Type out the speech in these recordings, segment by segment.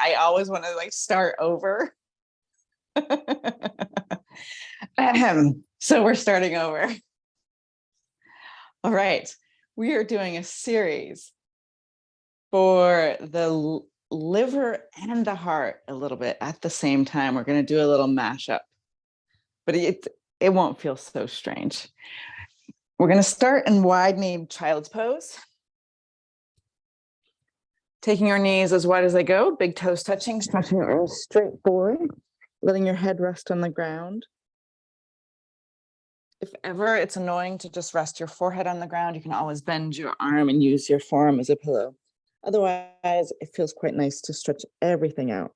I always want to like start over. So we're starting over. All right. We are doing a series for the liver and the heart a little bit at the same time. We're going to do a little mashup, but it won't feel so strange. We're going to start in wide knee child's pose. Taking your knees as wide as they go, big toes touching, stretching your arms straight forward, letting your head rest on the ground. If ever it's annoying to just rest your forehead on the ground, you can always bend your arm and use your forearm as a pillow. Otherwise, it feels quite nice to stretch everything out.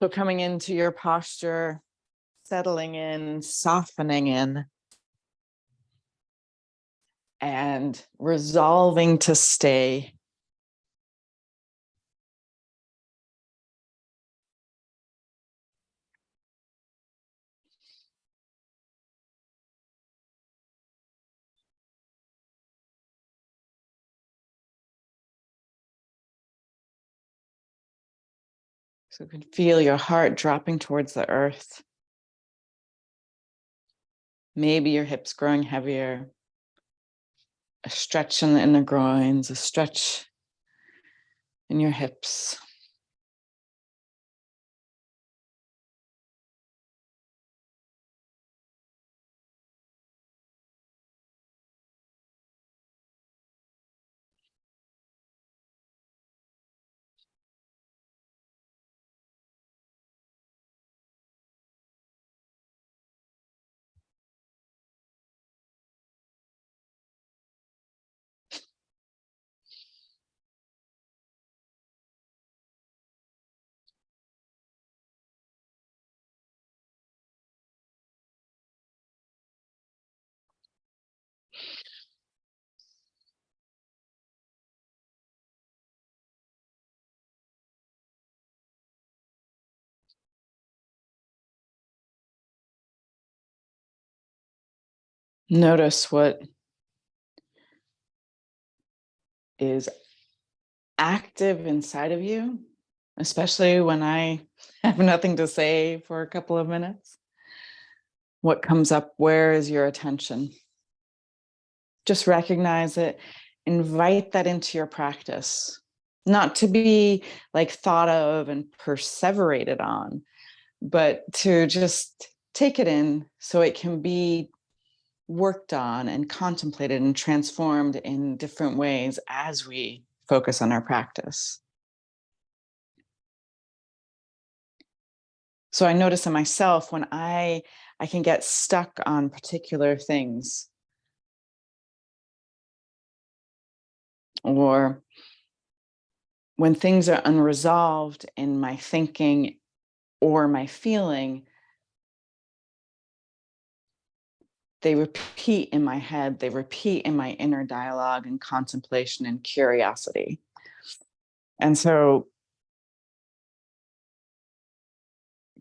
So coming into your posture, settling in, softening in, and resolving to stay. So you can feel your heart dropping towards the earth. Maybe your hips growing heavier. A stretch in the groins, a stretch in your hips. Notice what is active inside of you, especially when I have nothing to say for a couple of minutes. What comes up? Where is your attention? Just recognize it, invite that into your practice, not to be like thought of and perseverated on, but to just take it in so it can be worked on and contemplated and transformed in different ways as we focus on our practice. So I notice in myself when I can get stuck on particular things, or when things are unresolved in my thinking or my feeling, they repeat in my head, they repeat in my inner dialogue and contemplation and curiosity. And so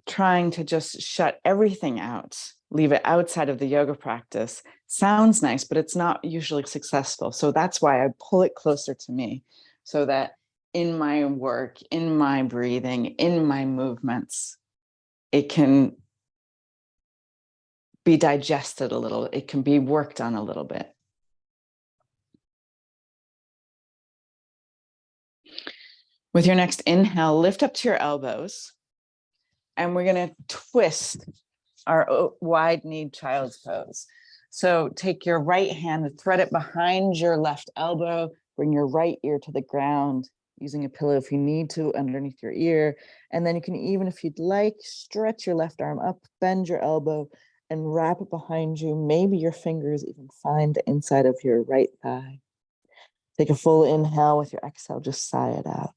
trying to just shut everything out, leave it outside of the yoga practice sounds nice, but it's not usually successful. So that's why I pull it closer to me, so that in my work, in my breathing, in my movements, it can be digested a little, it can be worked on a little bit. With your next inhale, lift up to your elbows, and we're going to twist our wide-kneed child's pose. So take your right hand, thread it behind your left elbow, bring your right ear to the ground, using a pillow if you need to underneath your ear. And then you can even, if you'd like, stretch your left arm up, bend your elbow, and wrap it behind you. Maybe your fingers even find the inside of your right thigh. Take a full inhale. With your exhale, just sigh it out.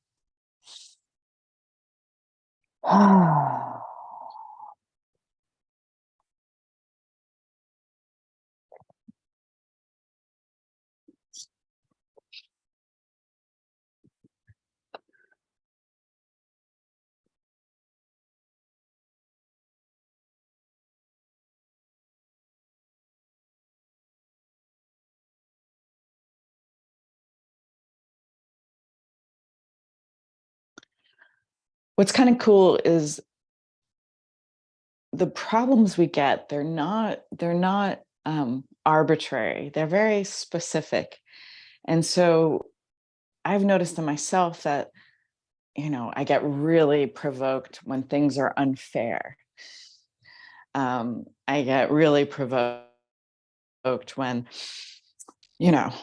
what's kind of cool is the problems we get, they're not arbitrary. They're very specific. And so I've noticed in myself that, I get really provoked when things are unfair. I get really provoked when, you know,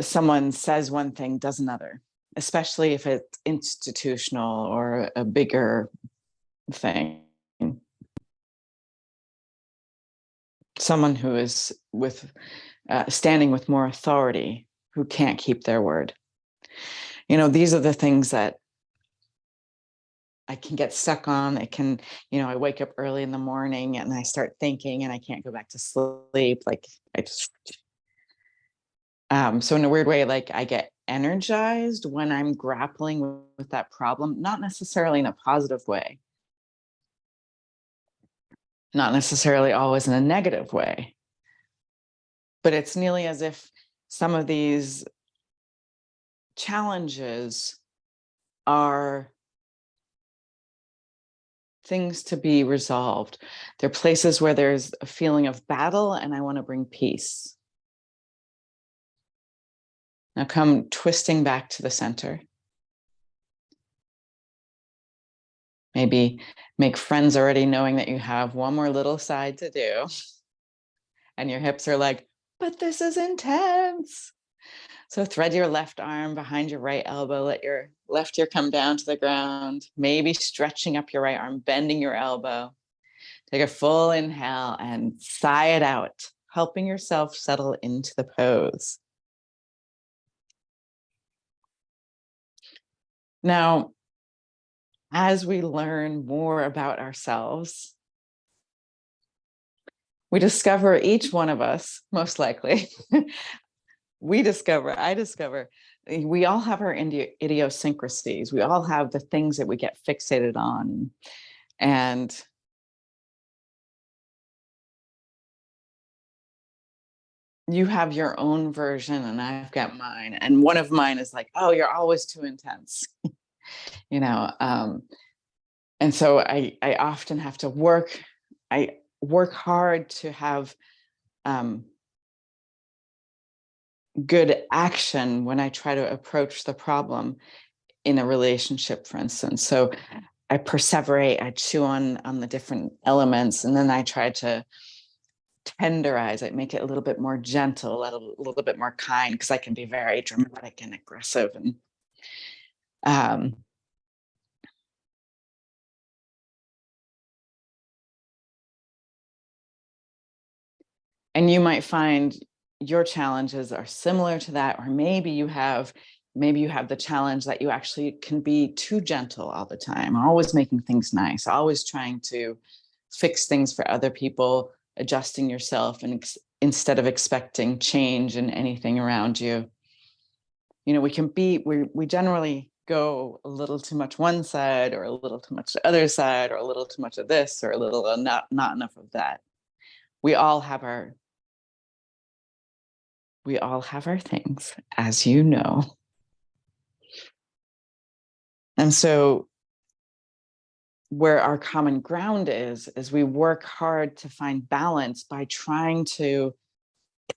someone says one thing, does another, especially if it's institutional or a bigger thing. Someone who is standing with more authority, who can't keep their word. These are the things that I can get stuck on. It can, I wake up early in the morning and I start thinking and I can't go back to sleep. Like I just, so in a weird way, like I get energized when I'm grappling with that problem, not necessarily in a positive way, not necessarily always in a negative way, but it's nearly as if some of these challenges are things to be resolved. They're places where there's a feeling of battle and I want to bring peace. Now come twisting back to the center. Maybe make friends already knowing that you have one more little side to do. And your hips are like, but this is intense. So thread your left arm behind your right elbow. Let your left ear come down to the ground. Maybe stretching up your right arm, bending your elbow. Take a full inhale and sigh it out, helping yourself settle into the pose. Now, as we learn more about ourselves, we discover, each one of us, most likely, I discover, we all have our idiosyncrasies. We all have the things that we get fixated on. And you have your own version and I've got mine. And one of mine is like, oh, you're always too intense. you know, and so I often have to work hard to have good action when I try to approach the problem in a relationship, for instance. So I perseverate, I chew on the different elements, and then I try to tenderize it, make it a little bit more gentle, a little bit more kind, because I can be very dramatic and aggressive. And and you might find your challenges are similar to that, or maybe you have the challenge that you actually can be too gentle all the time, always making things nice, always trying to fix things for other people, adjusting yourself, and instead of expecting change in anything around you. We generally go a little too much one side, or a little too much the other side, or a little too much of this, or a little not enough of that. We all have our things, as you know. And so where our common ground is we work hard to find balance by trying to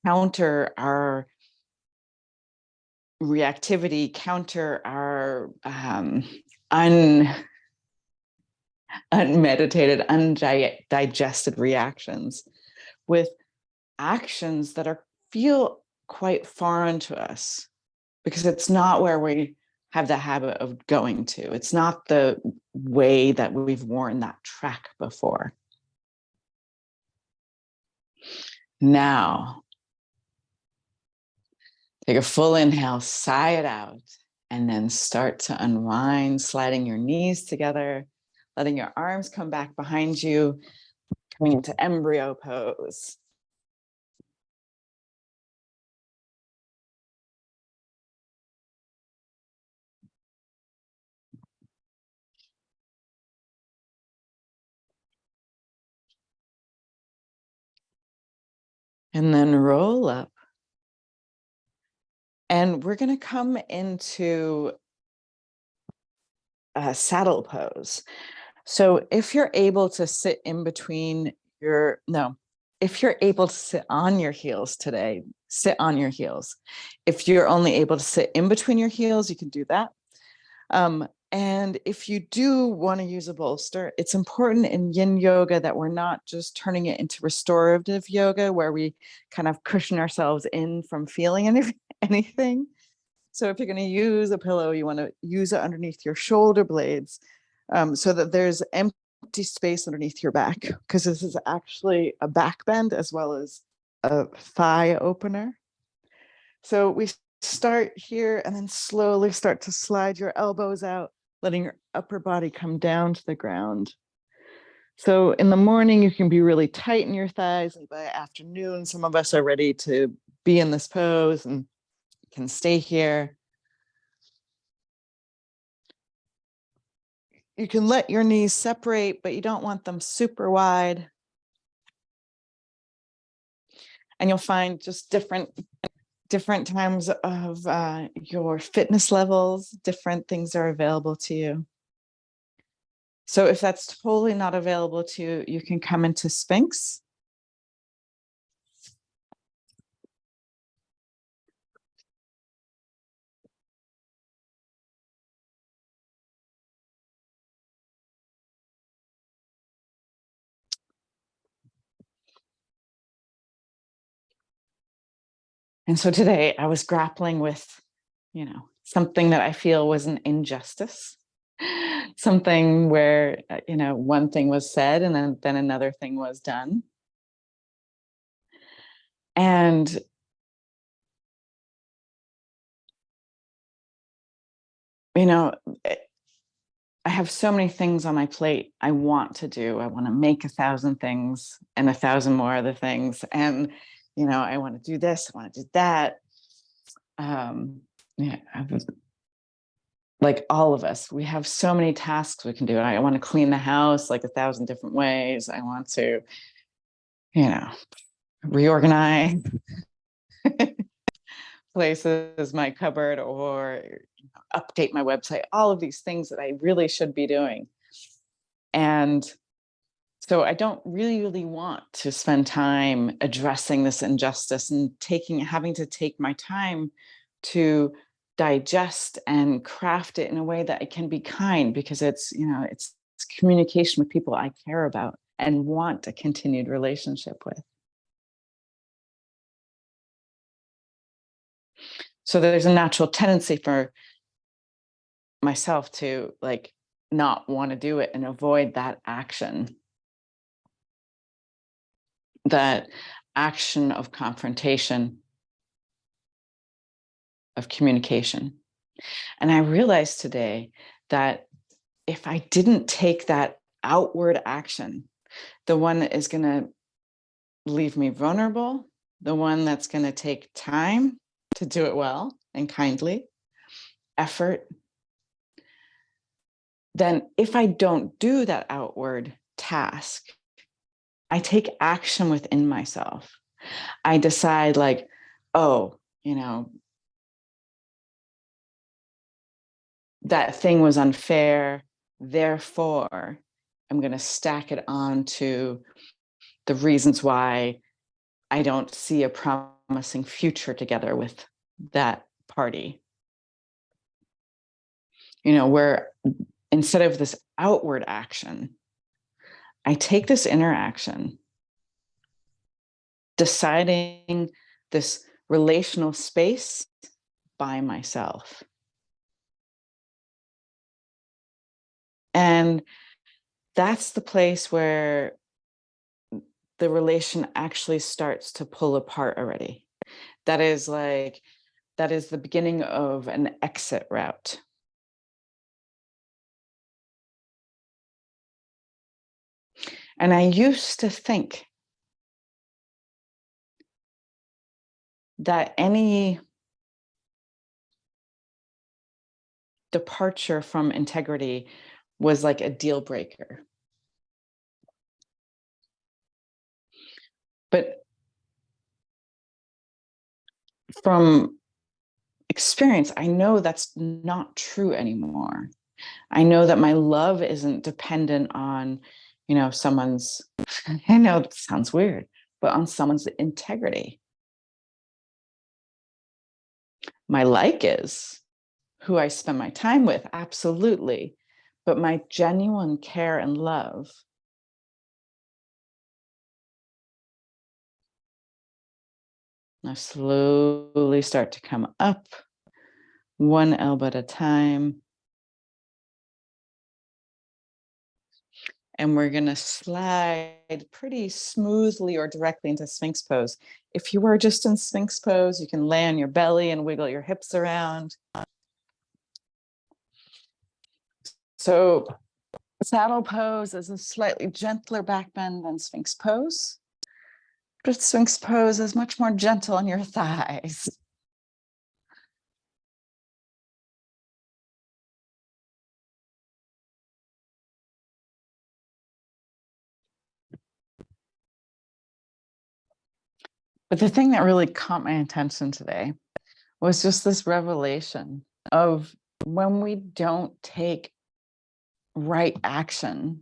counter our reactivity, counter our unmeditated, undigested reactions with actions that feel quite foreign to us, because it's not where we have the habit of going to. It's not the way that we've worn that track before. Now, take a full inhale, sigh it out, and then start to unwind, sliding your knees together, letting your arms come back behind you, coming into embryo pose. And then roll up. And we're going to come into saddle pose. So if you're able to sit in between your, no, if you're able to sit on your heels today, sit on your heels. If you're only able to sit in between your heels, you can do that. And if you do want to use a bolster, it's important in yin yoga that we're not just turning it into restorative yoga where we kind of cushion ourselves in from feeling anything. So if you're going to use a pillow, you want to use it underneath your shoulder blades, so that there's empty space underneath your back, because this is actually a back bend as well as a thigh opener. So we start here and then slowly start to slide your elbows out, letting your upper body come down to the ground. So in the morning, you can be really tight in your thighs, and by afternoon, some of us are ready to be in this pose and can stay here. You can let your knees separate, but you don't want them super wide. And you'll find just different times of your fitness levels, different things are available to you. So if that's totally not available to you, you can come into Sphinx. And so today I was grappling with, something that I feel was an injustice, something where, one thing was said and then another thing was done. And I have so many things on my plate I want to do. I want to make 1,000 things and 1,000 more other things. And, I want to do this, I want to do that. Yeah, like all of us, we have so many tasks we can do. I want to clean the house like 1,000 different ways. I want to, reorganize places, my cupboard, or update my website, all of these things that I really should be doing. And so I don't really want to spend time addressing this injustice and having to take my time to digest and craft it in a way that it can be kind, because it's communication with people I care about and want a continued relationship with. So there's a natural tendency for myself to not want to do it and avoid that action of confrontation, of communication. And I realized today that if I didn't take that outward action, the one that is going to leave me vulnerable, the one that's going to take time to do it well and kindly, effort, then if I don't do that outward task, I take action within myself. I decide oh, that thing was unfair. Therefore, I'm going to stack it on to the reasons why I don't see a promising future together with that party. Where instead of this outward action, I take this inner action, deciding this relational space by myself. And that's the place where the relation actually starts to pull apart already. That is the beginning of an exit route. And I used to think that any departure from integrity was like a deal breaker. But from experience, I know that's not true anymore. I know that my love isn't dependent on, someone's, I know it sounds weird, but on someone's integrity. My like is who I spend my time with, absolutely. But my genuine care and love, I slowly start to come up, one elbow at a time. And we're going to slide pretty smoothly or directly into Sphinx pose. If you were just in Sphinx pose, you can lay on your belly and wiggle your hips around. So saddle pose is a slightly gentler back bend than Sphinx pose, but Sphinx pose is much more gentle on your thighs. But the thing that really caught my attention today was just this revelation of when we don't take right action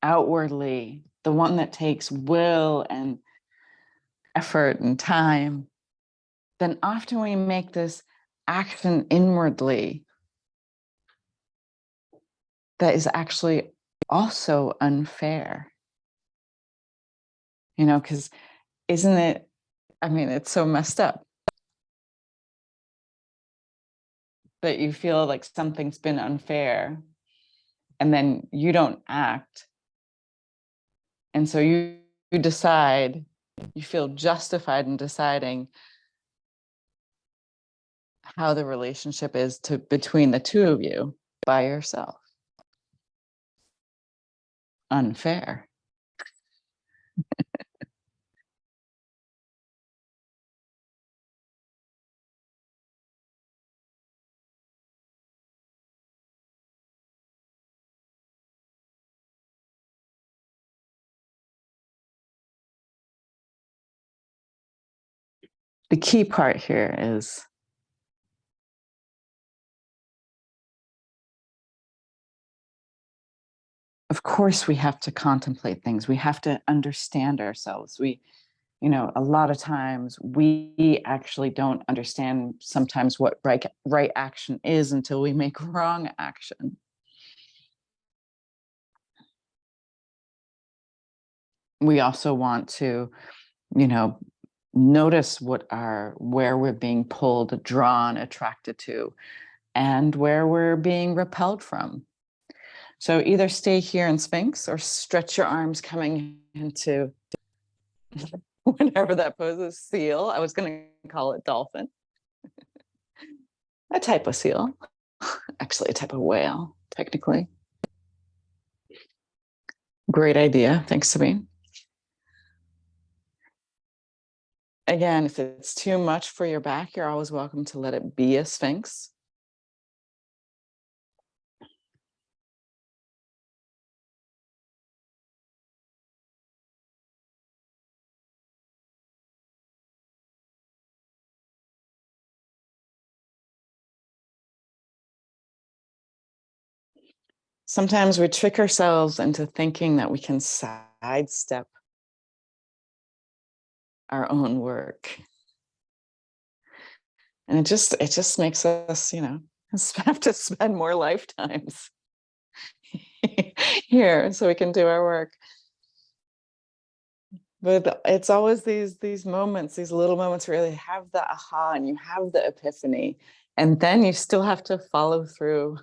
outwardly, the one that takes will and effort and time, then often we make this action inwardly that is actually also unfair. Because isn't it? I mean, it's so messed up that you feel like something's been unfair and then you don't act. And so you decide, you feel justified in deciding how the relationship is between the two of you by yourself. Unfair. The key part here is of course we have to contemplate things. We have to understand ourselves. A lot of times we actually don't understand sometimes what right action is until we make wrong action. We also want to, notice where we're being pulled, drawn, attracted to, and where we're being repelled from. So either stay here in Sphinx or stretch your arms coming into whenever that pose is, seal. I was going to call it dolphin. A type of seal, actually a type of whale, technically. Great idea. Thanks, Sabine. Again, if it's too much for your back, you're always welcome to let it be a Sphinx. Sometimes we trick ourselves into thinking that we can sidestep our own work. And it just makes us, have to spend more lifetimes here so we can do our work. But it's always these moments, these little moments where you have the aha and you have the epiphany, and then you still have to follow through.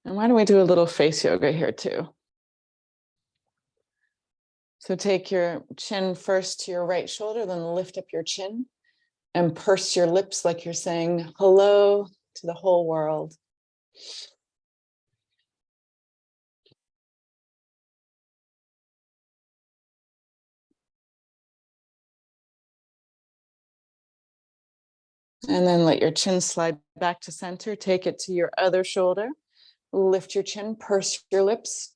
And why don't we do a little face yoga here too? So take your chin first to your right shoulder, then lift up your chin and purse your lips like you're saying hello to the whole world. And then let your chin slide back to center. Take it to your other shoulder. Lift your chin, purse your lips.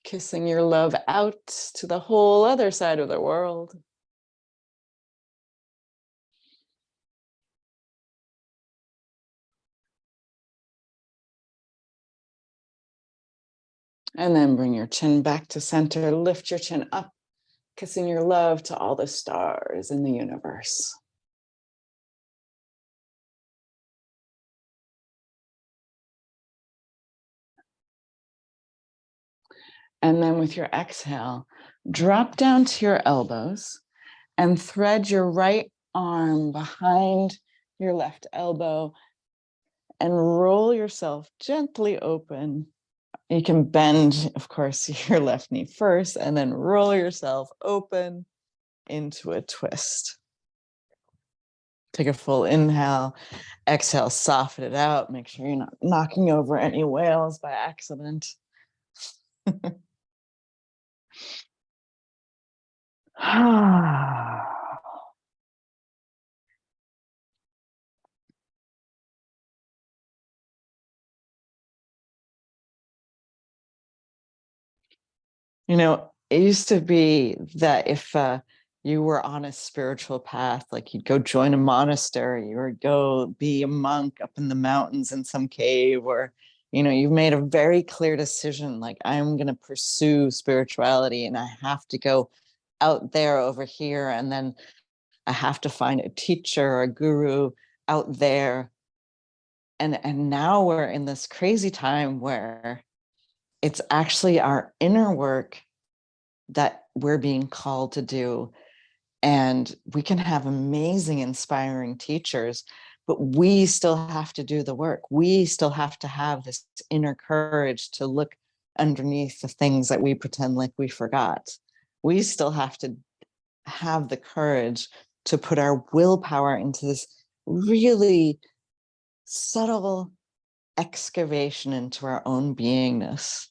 Kissing your love out to the whole other side of the world. And then bring your chin back to center. Lift your chin up, kissing your love to all the stars in the universe. And then with your exhale, drop down to your elbows and thread your right arm behind your left elbow and roll yourself gently open. You can bend, of course, your left knee first and then roll yourself open into a twist. Take a full inhale, exhale, soften it out. Make sure you're not knocking over any whales by accident. You know, it used to be that if you were on a spiritual path, like you'd go join a monastery or go be a monk up in the mountains in some cave, or, you know, you've made a very clear decision, like, I'm going to pursue spirituality and I have to go out there over here. And then I have to find a teacher or a guru out there. And now we're in this crazy time where it's actually our inner work that we're being called to do. And we can have amazing, inspiring teachers, but we still have to do the work. We still have to have this inner courage to look underneath the things that we pretend like we forgot. We still have to have the courage to put our willpower into this really subtle excavation into our own beingness.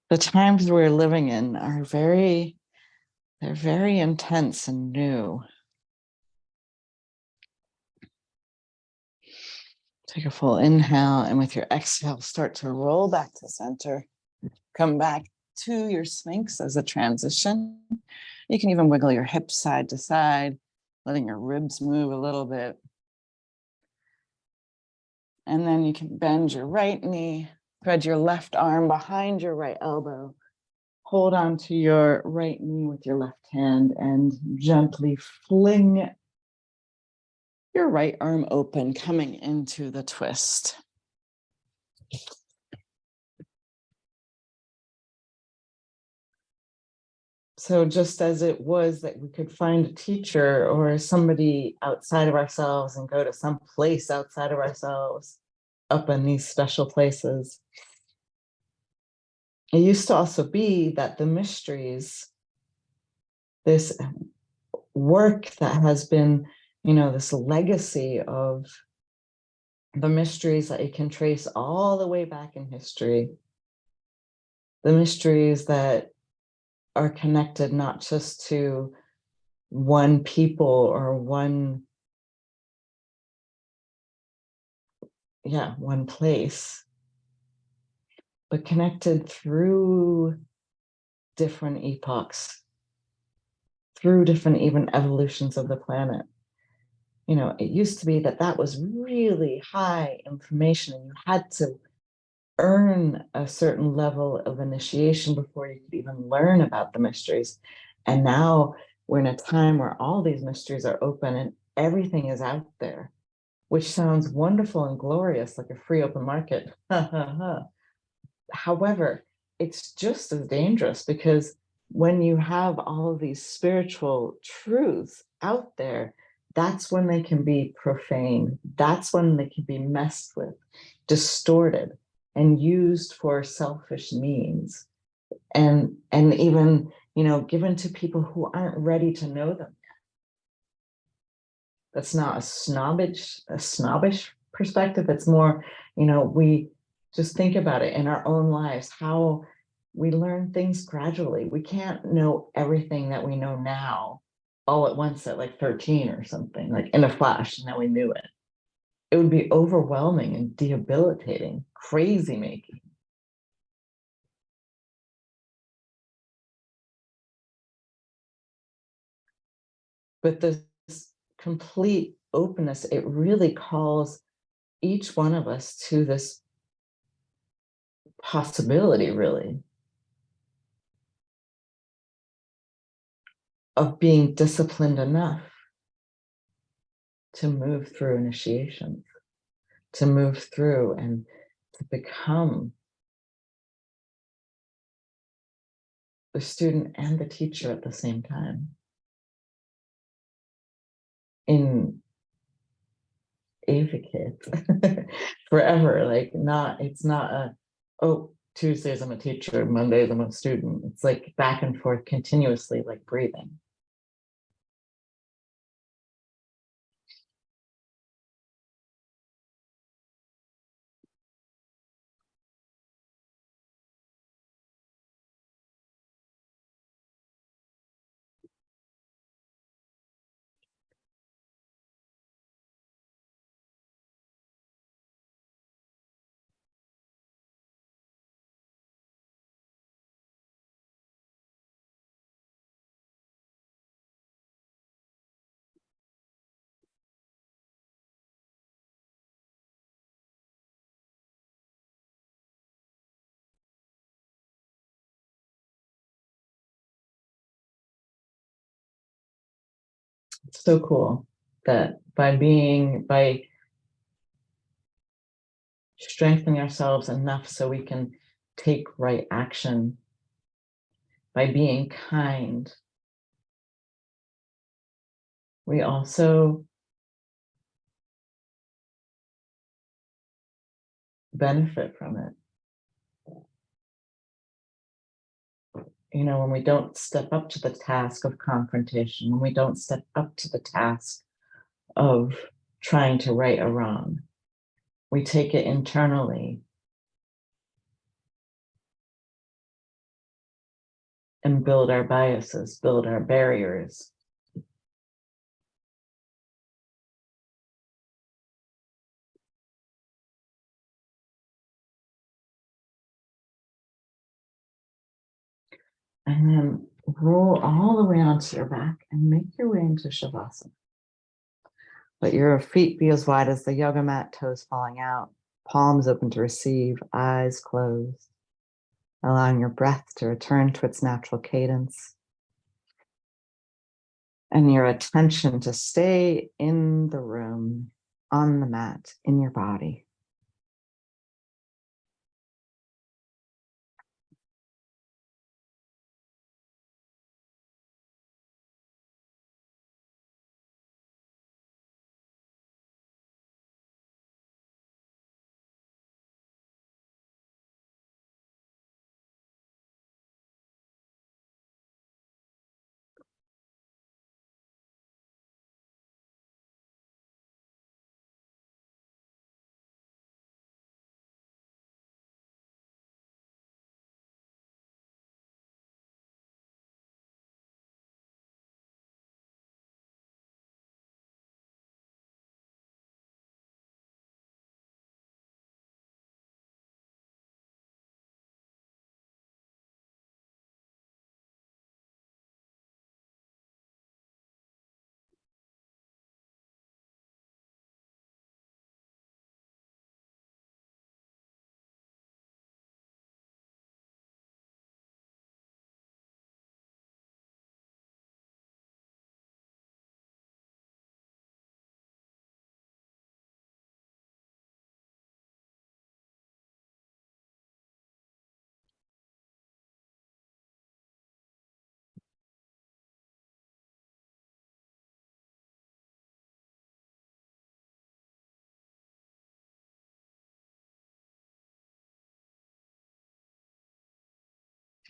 The times we're living in are they're very intense and new. Take a full inhale, and with your exhale, start to roll back to center. Come back to your Sphinx as a transition. You can even wiggle your hips side to side, letting your ribs move a little bit. And then you can bend your right knee, thread your left arm behind your right elbow. Hold on to your right knee with your left hand and gently fling your right arm open, coming into the twist. So just as it was that we could find a teacher or somebody outside of ourselves and go to some place outside of ourselves, up in these special places, it used to also be that the mysteries, this work that has been, you know, this legacy of the mysteries that you can trace all the way back in history, the mysteries that are connected not just to one people or one place, but connected through different epochs, through different even evolutions of the planet. it used to be that that was really high information and you had to earn a certain level of initiation before you could even learn about the mysteries. And now we're in a time where all these mysteries are open and everything is out there, which sounds wonderful and glorious, like a free open market. However, it's just as dangerous because when you have all of these spiritual truths out there, that's when they can be profane. That's when they can be messed with, distorted, and used for selfish means. And even, given to people who aren't ready to know them. That's not a snobbish perspective. It's more, we just think about it in our own lives, how we learn things gradually. We can't know everything that we know now all at once at like 13 or something, like in a flash, and then we knew it. It would be overwhelming and debilitating, crazy making. But this complete openness, it really calls each one of us to this possibility, really, of being disciplined enough to move through initiation, to move through and to become the student and the teacher at the same time in Avocate forever. Like, it's not oh, Tuesdays I'm a teacher, Mondays I'm a student. It's like back and forth continuously, like breathing. It's so cool that by strengthening ourselves enough so we can take right action, by being kind, we also benefit from it. When we don't step up to the task of confrontation, when we don't step up to the task of trying to right a wrong, we take it internally and build our biases, build our barriers. And then roll all the way onto your back and make your way into Shavasana. Let your feet be as wide as the yoga mat, toes falling out, palms open to receive, eyes closed, allowing your breath to return to its natural cadence and your attention to stay in the room, on the mat, in your body.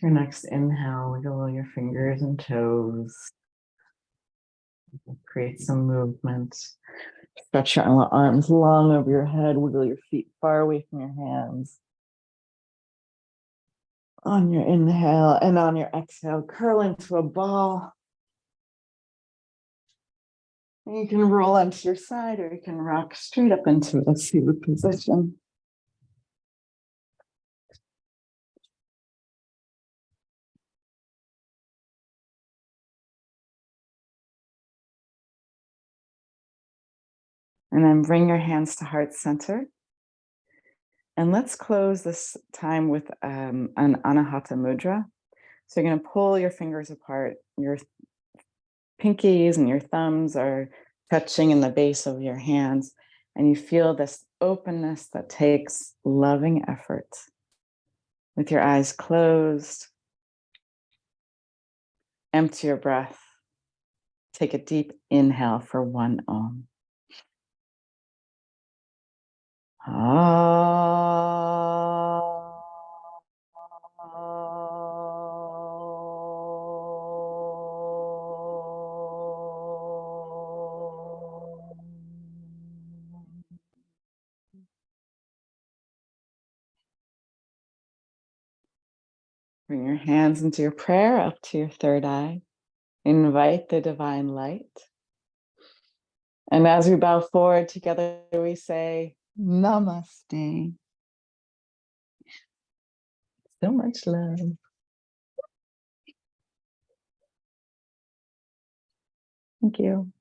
Your next inhale, wiggle your fingers and toes. Create some movement. Stretch your arms long over your head. Wiggle your feet far away from your hands. On your inhale and on your exhale, curl into a ball. And you can roll onto your side or you can rock straight up into a seated position. And then bring your hands to heart center. And let's close this time with an Anahata Mudra. So you're going to pull your fingers apart. Your pinkies and your thumbs are touching in the base of your hands. And you feel this openness that takes loving effort. With your eyes closed, empty your breath. Take a deep inhale for 1 Om. Bring your hands into your prayer up to your third eye. Invite the divine light. And as we bow forward together, we say, Namaste. So much love. Thank you.